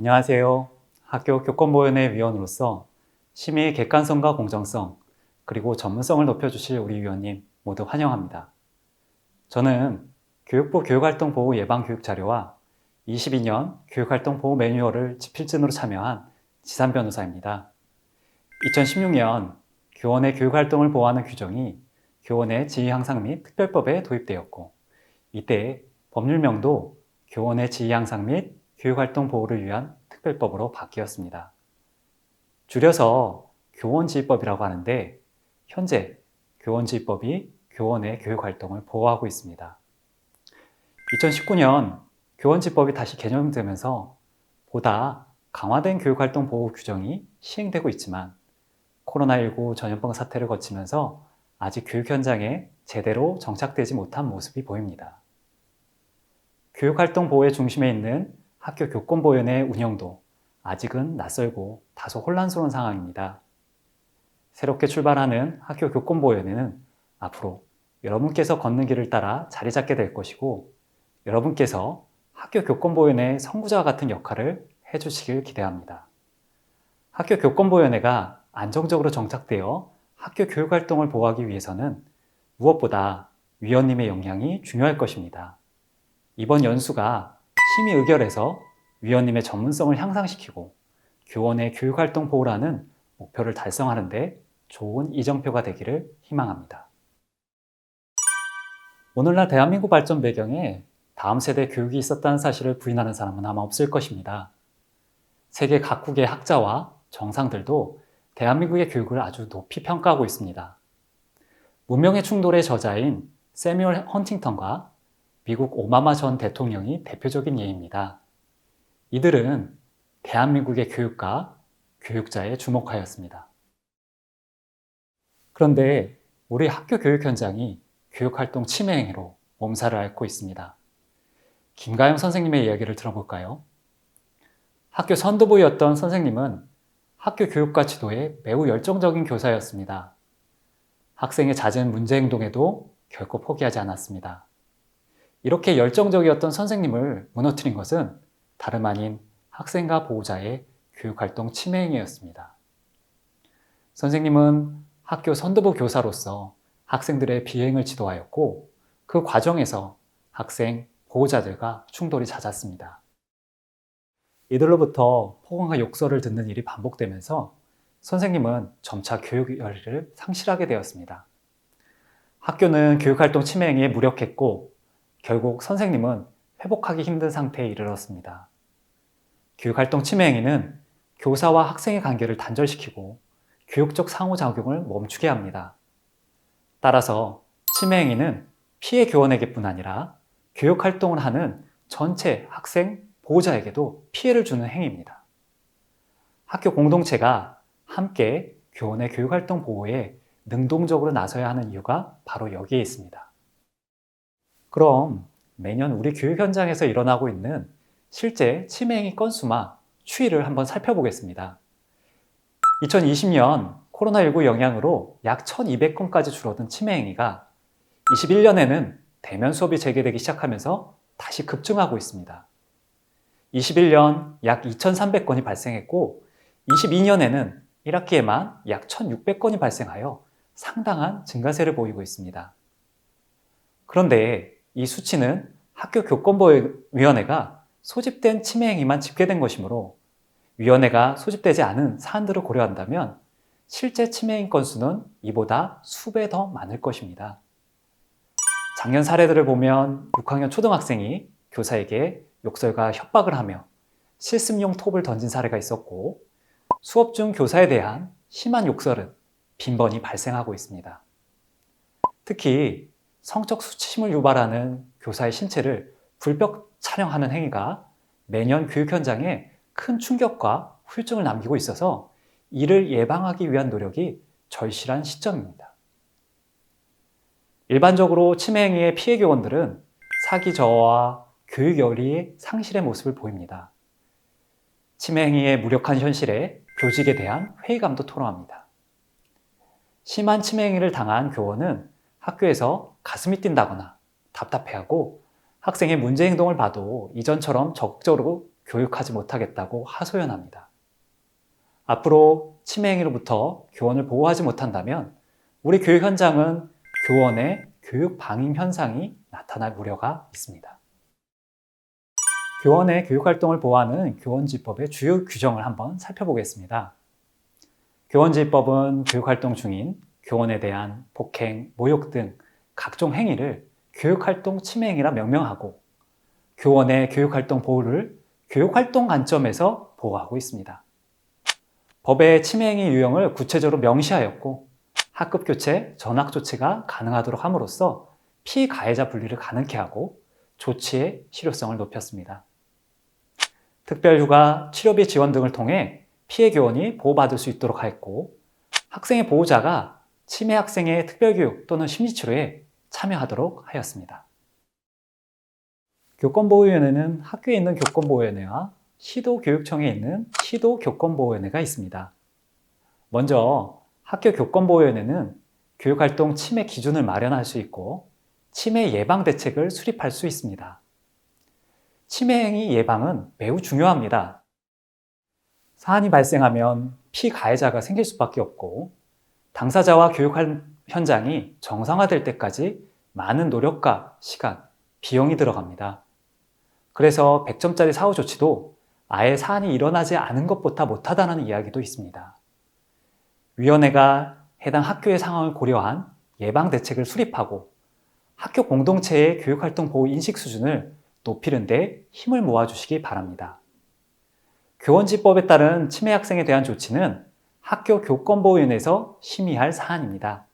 안녕하세요. 학교 교권보연회 위원으로서 심의의 객관성과 공정성, 그리고 전문성을 높여주실 우리 위원님 모두 환영합니다. 저는 교육부 교육활동 보호 예방 교육 자료와 22년 교육활동 보호 매뉴얼을 집필진으로 참여한 지산 변호사입니다. 2016년 교원의 교육활동을 보호하는 규정이 교원의 지위 향상 및 특별법에 도입되었고, 이때 법률명도 교원의 지위 향상 및 교육활동 보호를 위한 특별법으로 바뀌었습니다. 줄여서 교원지휘법이라고 하는데, 현재 교원지휘법이 교원의 교육활동을 보호하고 있습니다. 2019년 교원지휘법이 다시 개정되면서 보다 강화된 교육활동 보호 규정이 시행되고 있지만, 코로나19 전염병 사태를 거치면서 아직 교육 현장에 제대로 정착되지 못한 모습이 보입니다. 교육활동 보호의 중심에 있는 학교 교권보연의 운영도 아직은 낯설고 다소 혼란스러운 상황입니다. 새롭게 출발하는 학교 교권보연회는 앞으로 여러분께서 걷는 길을 따라 자리 잡게 될 것이고, 여러분께서 학교 교권보연회의 선구자와 같은 역할을 해주시길 기대합니다. 학교 교권보연회가 안정적으로 정착되어 학교 교육활동을 보호하기 위해서는 무엇보다 위원님의 역량이 중요할 것입니다. 이번 연수가 심의 의결에서 위원님의 전문성을 향상시키고 교원의 교육활동 보호라는 목표를 달성하는 데 좋은 이정표가 되기를 희망합니다. 오늘날 대한민국 발전 배경에 다음 세대 교육이 있었다는 사실을 부인하는 사람은 아마 없을 것입니다. 세계 각국의 학자와 정상들도 대한민국의 교육을 아주 높이 평가하고 있습니다. 문명의 충돌의 저자인 세뮤얼 헌팅턴과 미국 오바마 전 대통령이 대표적인 예입니다. 이들은 대한민국의 교육과 교육자에 주목하였습니다. 그런데 우리 학교 교육 현장이 교육활동 침해 행위로 몸살을 앓고 있습니다. 김가영 선생님의 이야기를 들어볼까요? 학교 선도부였던 선생님은 학교 교육과 지도에 매우 열정적인 교사였습니다. 학생의 잦은 문제 행동에도 결코 포기하지 않았습니다. 이렇게 열정적이었던 선생님을 무너뜨린 것은 다름 아닌 학생과 보호자의 교육활동 침해 행위였습니다. 선생님은 학교 선도부 교사로서 학생들의 비행을 지도하였고, 그 과정에서 학생, 보호자들과 충돌이 잦았습니다. 이들로부터 폭언과 욕설을 듣는 일이 반복되면서 선생님은 점차 교육 열의를 상실하게 되었습니다. 학교는 교육활동 침해 행위에 무력했고, 결국 선생님은 회복하기 힘든 상태에 이르렀습니다. 교육활동 침해 행위는 교사와 학생의 관계를 단절시키고 교육적 상호작용을 멈추게 합니다. 따라서 침해 행위는 피해 교원에게뿐 아니라 교육활동을 하는 전체 학생, 보호자에게도 피해를 주는 행위입니다. 학교 공동체가 함께 교원의 교육활동 보호에 능동적으로 나서야 하는 이유가 바로 여기에 있습니다. 그럼 매년 우리 교육 현장에서 일어나고 있는 실제 침해 행위 건수와 추이를 한번 살펴보겠습니다. 2020년 코로나19 영향으로 약 1200건까지 줄어든 침해 행위가 21년에는 대면 수업이 재개되기 시작하면서 다시 급증하고 있습니다. 21년 약 2300건이 발생했고, 22년에는 1학기에만 약 1600건이 발생하여 상당한 증가세를 보이고 있습니다. 그런데 이 수치는 학교 교권보호위원회가 소집된 침해 행위만 집계된 것이므로, 위원회가 소집되지 않은 사안들을 고려한다면 실제 침해 행위 건수는 이보다 수배 더 많을 것입니다. 작년 사례들을 보면 6학년 초등학생이 교사에게 욕설과 협박을 하며 실습용 톱을 던진 사례가 있었고, 수업 중 교사에 대한 심한 욕설은 빈번히 발생하고 있습니다. 특히 성적 수치심을 유발하는 교사의 신체를 불법 촬영하는 행위가 매년 교육 현장에 큰 충격과 후유증을 남기고 있어서 이를 예방하기 위한 노력이 절실한 시점입니다. 일반적으로 침해 행위의 피해 교원들은 사기 저하와 교육 열의의 상실의 모습을 보입니다. 침해 행위의 무력한 현실에 교직에 대한 회의감도 토로합니다. 심한 침해 행위를 당한 교원은 학교에서 가슴이 뛴다거나 답답해하고, 학생의 문제 행동을 봐도 이전처럼 적극적으로 교육하지 못하겠다고 하소연합니다. 앞으로 치매 행위로부터 교원을 보호하지 못한다면 우리 교육 현장은 교원의 교육 방임 현상이 나타날 우려가 있습니다. 교원의 교육활동을 보호하는 교원지법의 주요 규정을 한번 살펴보겠습니다. 교원지법은 교육활동 중인 교원에 대한 폭행, 모욕 등 각종 행위를 교육활동 침해 행위라 명명하고 교원의 교육활동 보호를 교육활동 관점에서 보호하고 있습니다. 법의 침해 행위 유형을 구체적으로 명시하였고 학급 교체, 전학 조치가 가능하도록 함으로써 피가해자 분리를 가능케 하고 조치의 실효성을 높였습니다. 특별휴가, 치료비 지원 등을 통해 피해 교원이 보호받을 수 있도록 하였고 학생의 보호자가 치매 학생의 특별교육 또는 심리치료에 참여하도록 하였습니다. 교권보호위원회는 학교에 있는 교권보호위원회와 시도교육청에 있는 시도교권보호위원회가 있습니다. 먼저 학교 교권보호위원회는 교육활동 침해 기준을 마련할 수 있고 치매 예방 대책을 수립할 수 있습니다. 치매 행위 예방은 매우 중요합니다. 사안이 발생하면 피가해자가 생길 수밖에 없고 당사자와 교육 현장이 정상화될 때까지 많은 노력과 시간, 비용이 들어갑니다. 그래서 100점짜리 사후 조치도 아예 사안이 일어나지 않은 것보다 못하다는 이야기도 있습니다. 위원회가 해당 학교의 상황을 고려한 예방 대책을 수립하고 학교 공동체의 교육활동 보호 인식 수준을 높이는 데 힘을 모아주시기 바랍니다. 교원지법에 따른 치매 학생에 대한 조치는 학교 교권보호위원회에서 심의할 사안입니다.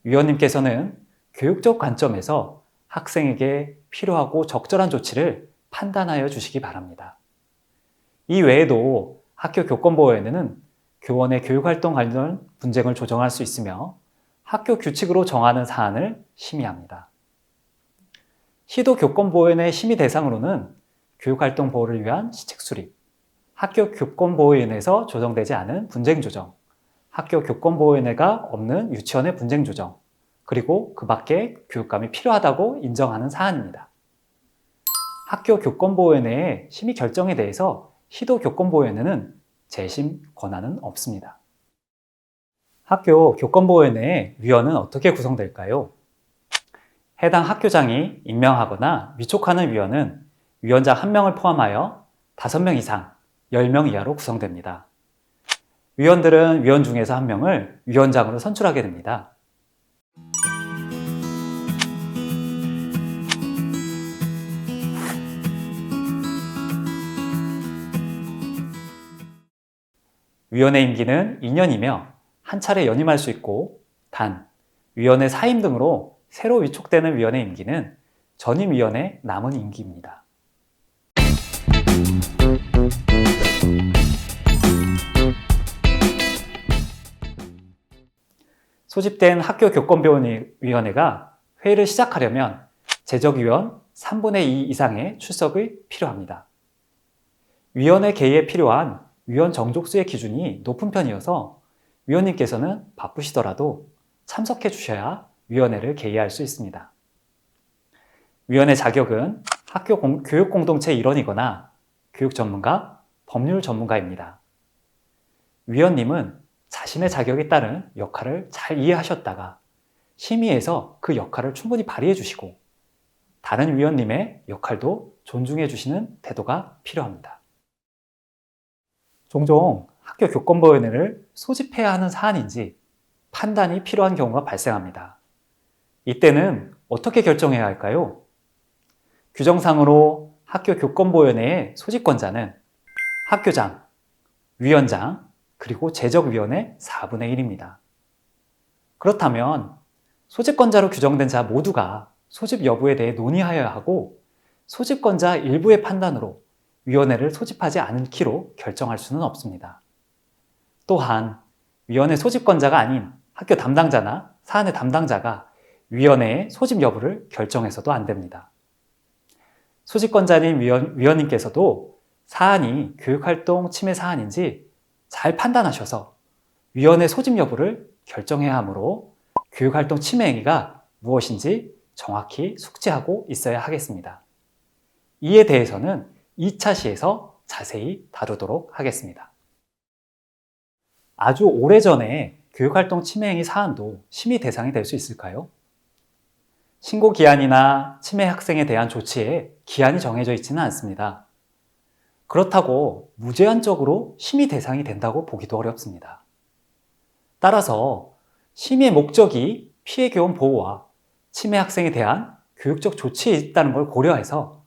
위원님께서는 교육적 관점에서 학생에게 필요하고 적절한 조치를 판단하여 주시기 바랍니다. 이 외에도 학교 교권보호위원회는 교원의 교육활동 관련 분쟁을 조정할 수 있으며 학교 규칙으로 정하는 사안을 심의합니다. 시도교권보호위원회 심의 대상으로는 교육활동 보호를 위한 시책 수립, 학교 교권보호위원회에서 조정되지 않은 분쟁 조정, 학교 교권보호위원회가 없는 유치원의 분쟁 조정, 그리고 그 밖에 교육감이 필요하다고 인정하는 사안입니다. 학교 교권보호위원회의 심의 결정에 대해서 시도교권보호위원회는 재심 권한은 없습니다. 학교 교권보호위원회의 위원은 어떻게 구성될까요? 해당 학교장이 임명하거나 위촉하는 위원은 위원장 1명을 포함하여 5명 이상, 10명 이하로 구성됩니다. 위원들은 위원 중에서 1명을 위원장으로 선출하게 됩니다. 위원회 임기는 2년이며 한 차례 연임할 수 있고 단, 위원회 사임 등으로 새로 위촉되는 위원회 임기는 전임 위원회 남은 임기입니다. 소집된 학교 교권위원회가 회의를 시작하려면 재적위원 3분의 2 이상의 출석이 필요합니다. 위원회 개의에 필요한 위원 정족수의 기준이 높은 편이어서 위원님께서는 바쁘시더라도 참석해 주셔야 위원회를 개의할 수 있습니다. 위원회 자격은 학교 교육 공동체의 일원이거나 교육 전문가, 법률 전문가입니다. 위원님은 자신의 자격에 따른 역할을 잘 이해하셨다가 심의에서 그 역할을 충분히 발휘해 주시고 다른 위원님의 역할도 존중해 주시는 태도가 필요합니다. 종종 학교 교권보호위원회를 소집해야 하는 사안인지 판단이 필요한 경우가 발생합니다. 이때는 어떻게 결정해야 할까요? 규정상으로 학교 교권보호위원회의 소집권자는 학교장, 위원장, 그리고 재적위원회 4분의 1입니다. 그렇다면 소집권자로 규정된 자 모두가 소집 여부에 대해 논의하여야 하고 소집권자 일부의 판단으로 위원회를 소집하지 않기로 결정할 수는 없습니다. 또한 위원회 소집권자가 아닌 학교 담당자나 사안의 담당자가 위원회의 소집 여부를 결정해서도 안 됩니다. 소집권자인 위원님께서도 사안이 교육활동 침해 사안인지 잘 판단하셔서 위원회 소집 여부를 결정해야 하므로 교육활동 침해 행위가 무엇인지 정확히 숙지하고 있어야 하겠습니다. 이에 대해서는 2차 시에서 자세히 다루도록 하겠습니다. 아주 오래전에 교육활동 침해행위 사안도 심의 대상이 될 수 있을까요? 신고 기한이나 침해 학생에 대한 조치에 기한이 정해져 있지는 않습니다. 그렇다고 무제한적으로 심의 대상이 된다고 보기도 어렵습니다. 따라서 심의의 목적이 피해 교원 보호와 침해 학생에 대한 교육적 조치에 있다는 걸 고려해서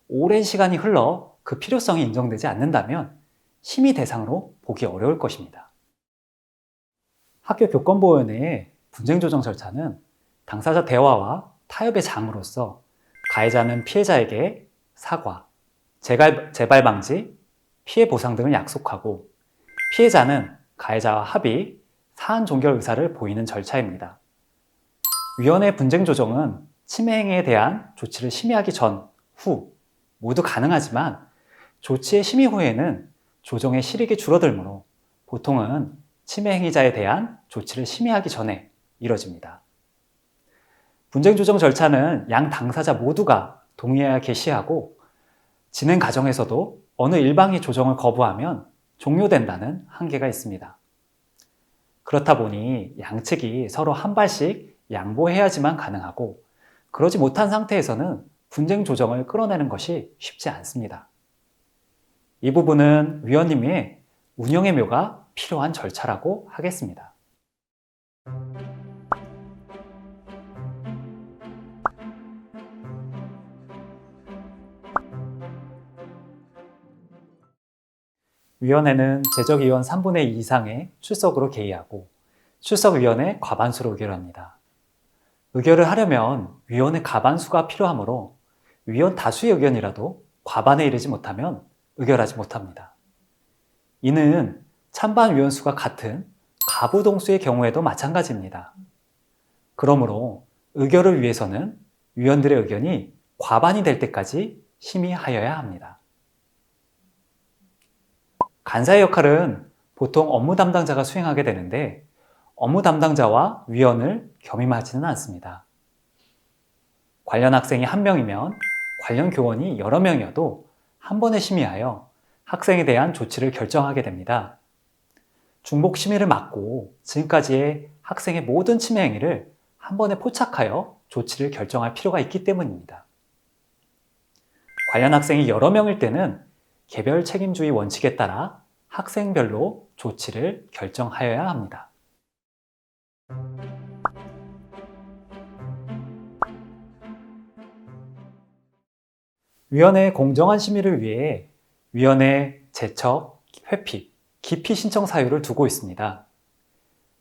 오랜 시간이 흘러 그 필요성이 인정되지 않는다면 심의 대상으로 보기 어려울 것입니다. 학교 교권보호원의 분쟁조정 절차는 당사자 대화와 타협의 장으로서 가해자는 피해자에게 사과, 재발 방지, 피해 보상 등을 약속하고 피해자는 가해자와 합의, 사안 종결 의사를 보이는 절차입니다. 위원회 분쟁 조정은 침해 행위에 대한 조치를 심의하기 전, 후 모두 가능하지만 조치의 심의 후에는 조정의 실익이 줄어들므로 보통은 침해 행위자에 대한 조치를 심의하기 전에 이뤄집니다. 분쟁 조정 절차는 양 당사자 모두가 동의해야 개시하고 진행 과정에서도 어느 일방이 조정을 거부하면 종료된다는 한계가 있습니다. 그렇다 보니 양측이 서로 한 발씩 양보해야지만 가능하고 그러지 못한 상태에서는 분쟁 조정을 끌어내는 것이 쉽지 않습니다. 이 부분은 위원님의 운영의 묘가 필요한 절차라고 하겠습니다. 위원회는 제적위원 3분의 2 이상의 출석으로 개의하고 출석위원회 과반수로 의결합니다. 의결을 하려면 위원회 과반수가 필요하므로 위원 다수의 의견이라도 과반에 이르지 못하면 의결하지 못합니다. 이는 찬반 위원 수가 같은 가부동수의 경우에도 마찬가지입니다. 그러므로 의결을 위해서는 위원들의 의견이 과반이 될 때까지 심의하여야 합니다. 간사의 역할은 보통 업무 담당자가 수행하게 되는데 업무 담당자와 위원을 겸임하지는 않습니다. 관련 학생이 1명이면 관련 교원이 여러 명이어도 한 번에 심의하여 학생에 대한 조치를 결정하게 됩니다. 중복 심의를 막고 지금까지의 학생의 모든 침해 행위를 한 번에 포착하여 조치를 결정할 필요가 있기 때문입니다. 관련 학생이 여러 명일 때는 개별 책임주의 원칙에 따라 학생별로 조치를 결정하여야 합니다. 위원회의 공정한 심의를 위해 위원회 제척, 회피, 기피 신청 사유를 두고 있습니다.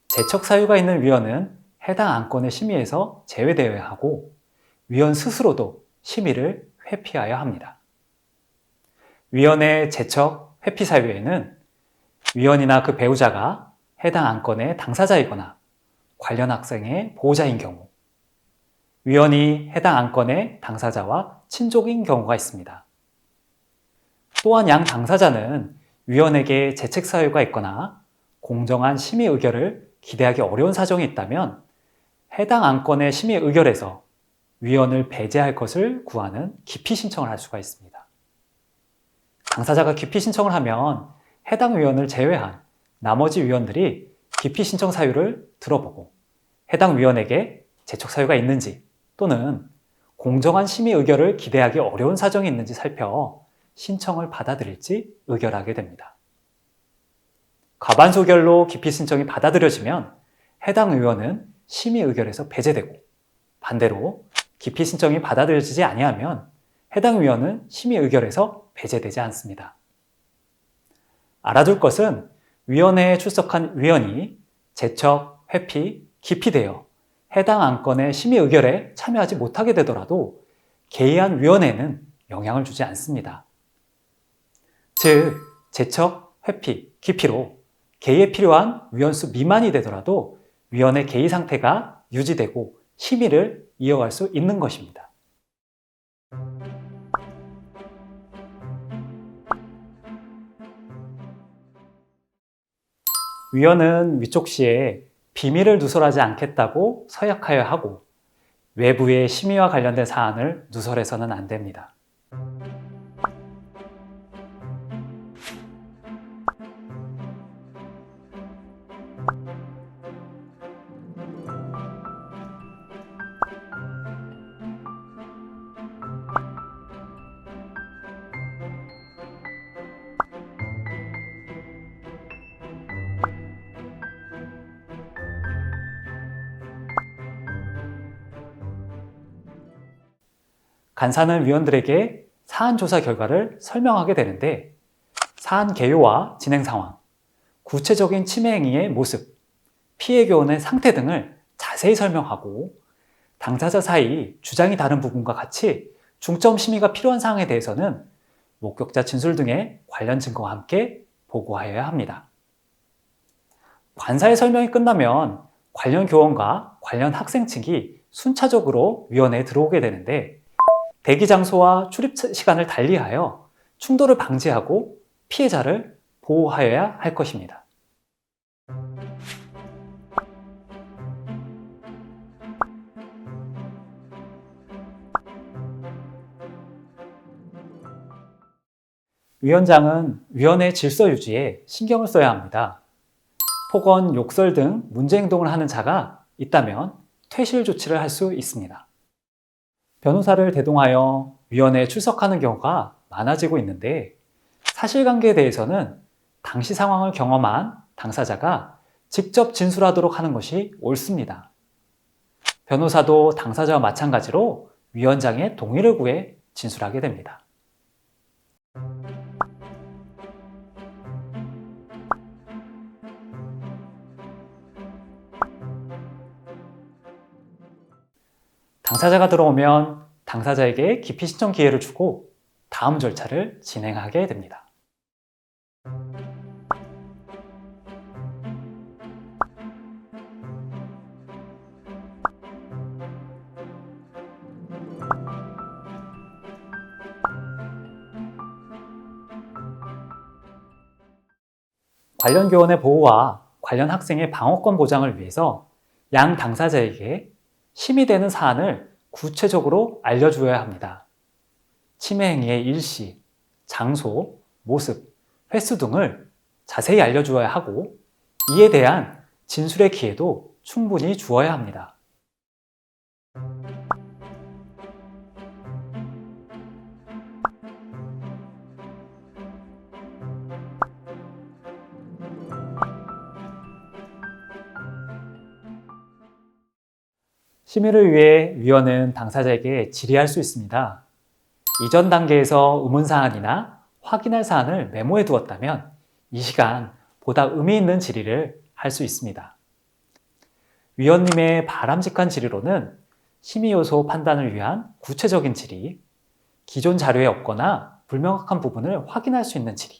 제척 사유가 있는 위원은 해당 안건의 심의에서 제외되어야 하고 위원 스스로도 심의를 회피하여야 합니다. 위원회 제척, 회피 사유에는 위원이나 그 배우자가 해당 안건의 당사자이거나 관련 학생의 보호자인 경우, 위원이 해당 안건의 당사자와 친족인 경우가 있습니다. 또한 양 당사자는 위원에게 재책 사유가 있거나 공정한 심의 의결을 기대하기 어려운 사정이 있다면 해당 안건의 심의 의결에서 위원을 배제할 것을 구하는 기피 신청을 할 수가 있습니다. 당사자가 기피 신청을 하면 해당 위원을 제외한 나머지 위원들이 기피 신청 사유를 들어보고 해당 위원에게 제척 사유가 있는지 또는 공정한 심의 의결을 기대하기 어려운 사정이 있는지 살펴 신청을 받아들일지 의결하게 됩니다. 과반수 의결로 기피 신청이 받아들여지면 해당 의원은 심의 의결에서 배제되고 반대로 기피 신청이 받아들여지지 아니하면 해당 위원은 심의 의결에서 배제되지 않습니다. 알아둘 것은 위원회에 출석한 위원이 제척, 회피, 기피되어 해당 안건의 심의 의결에 참여하지 못하게 되더라도 개의한 위원회는 영향을 주지 않습니다. 즉, 제척, 회피, 기피로 개의에 필요한 위원수 미만이 되더라도 위원회 개의 상태가 유지되고 심의를 이어갈 수 있는 것입니다. 위원은 위촉 시에 비밀을 누설하지 않겠다고 서약하여야 하고 외부의 심의와 관련된 사안을 누설해서는 안 됩니다. 간사는 위원들에게 사안 조사 결과를 설명하게 되는데 사안 개요와 진행 상황, 구체적인 침해 행위의 모습, 피해 교원의 상태 등을 자세히 설명하고 당사자 사이 주장이 다른 부분과 같이 중점 심의가 필요한 사항에 대해서는 목격자 진술 등의 관련 증거와 함께 보고하여야 합니다. 관사의 설명이 끝나면 관련 교원과 관련 학생 측이 순차적으로 위원회에 들어오게 되는데 대기 장소와 출입 시간을 달리하여 충돌을 방지하고 피해자를 보호하여야 할 것입니다. 위원장은 위원회 질서 유지에 신경을 써야 합니다. 폭언, 욕설 등 문제 행동을 하는 자가 있다면 퇴실 조치를 할 수 있습니다. 변호사를 대동하여 위원회에 출석하는 경우가 많아지고 있는데 사실관계에 대해서는 당시 상황을 경험한 당사자가 직접 진술하도록 하는 것이 옳습니다. 변호사도 당사자와 마찬가지로 위원장의 동의를 구해 진술하게 됩니다. 당사자가 들어오면 당사자에게 기피 신청 기회를 주고 다음 절차를 진행하게 됩니다. 관련 교원의 보호와 관련 학생의 방어권 보장을 위해서 양 당사자에게 심의되는 사안을 구체적으로 알려주어야 합니다. 침해 행위의 일시, 장소, 모습, 횟수 등을 자세히 알려주어야 하고 이에 대한 진술의 기회도 충분히 주어야 합니다. 심의를 위해 위원은 당사자에게 질의할 수 있습니다. 이전 단계에서 의문사안이나 확인할 사안을 메모해 두었다면 이 시간 보다 의미 있는 질의를 할 수 있습니다. 위원님의 바람직한 질의로는 심의 요소 판단을 위한 구체적인 질의, 기존 자료에 없거나 불명확한 부분을 확인할 수 있는 질의,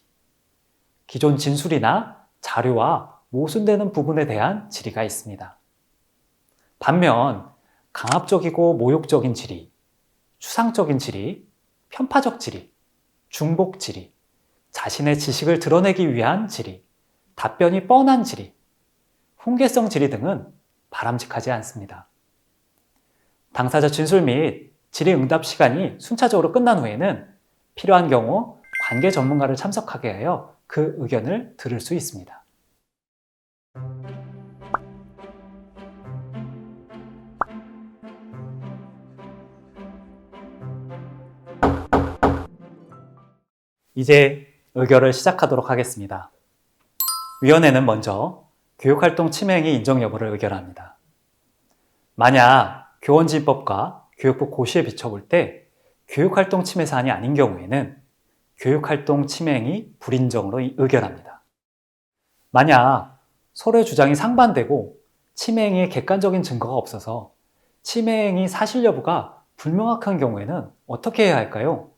기존 진술이나 자료와 모순되는 부분에 대한 질의가 있습니다. 반면 강압적이고 모욕적인 질의, 추상적인 질의, 편파적 질의, 중복 질의, 자신의 지식을 드러내기 위한 질의, 답변이 뻔한 질의, 훈계성 질의 등은 바람직하지 않습니다. 당사자 진술 및 질의응답 시간이 순차적으로 끝난 후에는 필요한 경우 관계 전문가를 참석하게 하여 그 의견을 들을 수 있습니다. 이제 의결을 시작하도록 하겠습니다. 위원회는 먼저 교육활동 침해 행위 인정 여부를 의결합니다. 만약 교원지휘법과 교육부 고시에 비춰볼 때 교육활동 침해 사안이 아닌 경우에는 교육활동 침해 행위 불인정으로 의결합니다. 만약 서로의 주장이 상반되고 침해 행위의 객관적인 증거가 없어서 침해 행위 사실 여부가 불명확한 경우에는 어떻게 해야 할까요?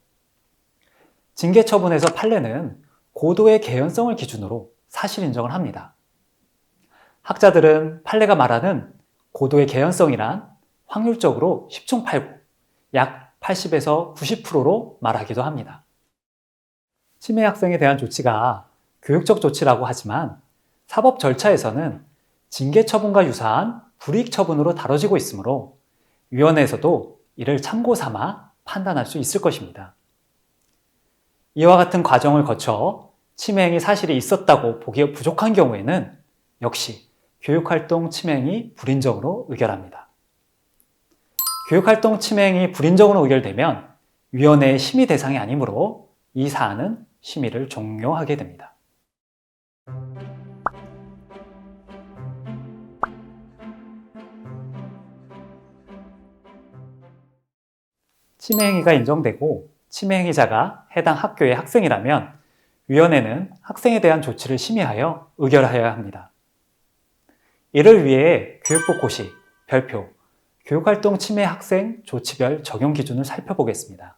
징계 처분에서 판례는 고도의 개연성을 기준으로 사실 인정을 합니다. 학자들은 판례가 말하는 고도의 개연성이란 확률적으로 10중 8구, 약 80에서 90%로 말하기도 합니다. 침해 학생에 대한 조치가 교육적 조치라고 하지만 사법 절차에서는 징계 처분과 유사한 불이익 처분으로 다뤄지고 있으므로 위원회에서도 이를 참고 삼아 판단할 수 있을 것입니다. 이와 같은 과정을 거쳐 침해 행위 사실이 있었다고 보기 부족한 경우에는 역시 교육활동 침해 행위 불인정으로 의결합니다. 교육활동 침해 행위 불인정으로 의결되면 위원회의 심의 대상이 아니므로 이 사안은 심의를 종료하게 됩니다. 침해 행위가 인정되고 침해 행위자가 해당 학교의 학생이라면 위원회는 학생에 대한 조치를 심의하여 의결하여야 합니다. 이를 위해 교육부 고시, 별표, 교육활동 침해 학생 조치별 적용 기준을 살펴보겠습니다.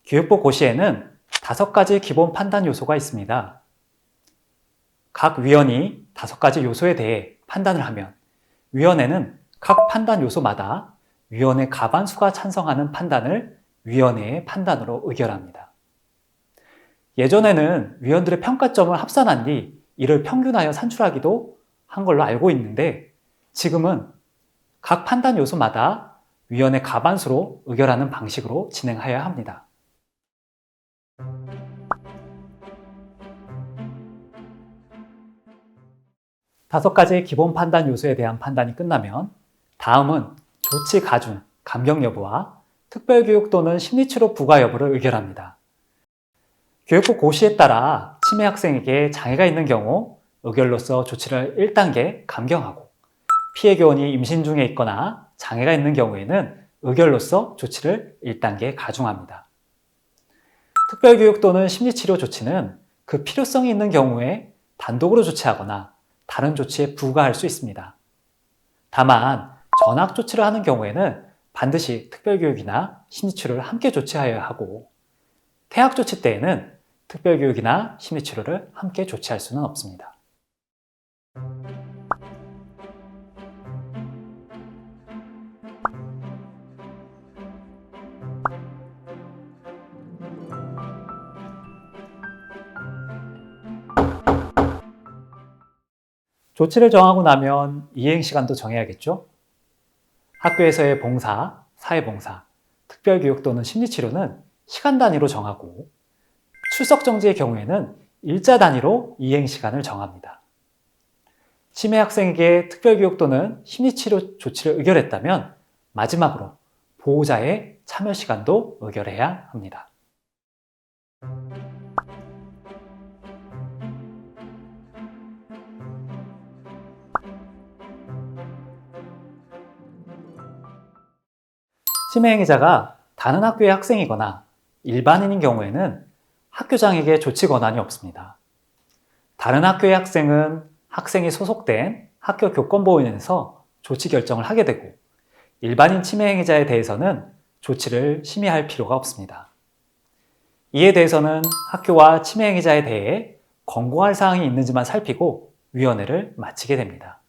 교육부 고시에는 5가지 기본 판단 요소가 있습니다. 각 위원이 5가지 요소에 대해 판단을 하면 위원회는 각 판단 요소마다 위원회 과반수가 찬성하는 판단을 위원회의 판단으로 의결합니다. 예전에는 위원들의 평가점을 합산한 뒤 이를 평균하여 산출하기도 한 걸로 알고 있는데 지금은 각 판단 요소마다 위원회 과반수로 의결하는 방식으로 진행하여야 합니다. 다섯 가지 기본 판단 요소에 대한 판단이 끝나면 다음은 조치 가중, 감경 여부와 특별교육 또는 심리치료 부과 여부를 의결합니다. 교육부 고시에 따라 침해 학생에게 장애가 있는 경우 의결로서 조치를 1단계 감경하고 피해 교원이 임신 중에 있거나 장애가 있는 경우에는 의결로서 조치를 1단계 가중합니다. 특별교육 또는 심리치료 조치는 그 필요성이 있는 경우에 단독으로 조치하거나 다른 조치에 부과할 수 있습니다. 다만 전학 조치를 하는 경우에는 반드시 특별교육이나 심리치료를 함께 조치하여야 하고 퇴학 조치 때에는 특별교육이나 심리치료를 함께 조치할 수는 없습니다. 조치를 정하고 나면 이행시간도 정해야겠죠? 학교에서의 봉사, 사회봉사, 특별교육 또는 심리치료는 시간 단위로 정하고 출석 정지의 경우에는 일자 단위로 이행시간을 정합니다. 침해 학생에게 특별교육 또는 심리치료 조치를 의결했다면 마지막으로 보호자의 참여 시간도 의결해야 합니다. 침해 행위자가 다른 학교의 학생이거나 일반인인 경우에는 학교장에게 조치 권한이 없습니다. 다른 학교의 학생은 학생이 소속된 학교 교권보호원에서 조치 결정을 하게 되고 일반인 침해 행위자에 대해서는 조치를 심의할 필요가 없습니다. 이에 대해서는 학교와 침해 행위자에 대해 권고할 사항이 있는지만 살피고 위원회를 마치게 됩니다.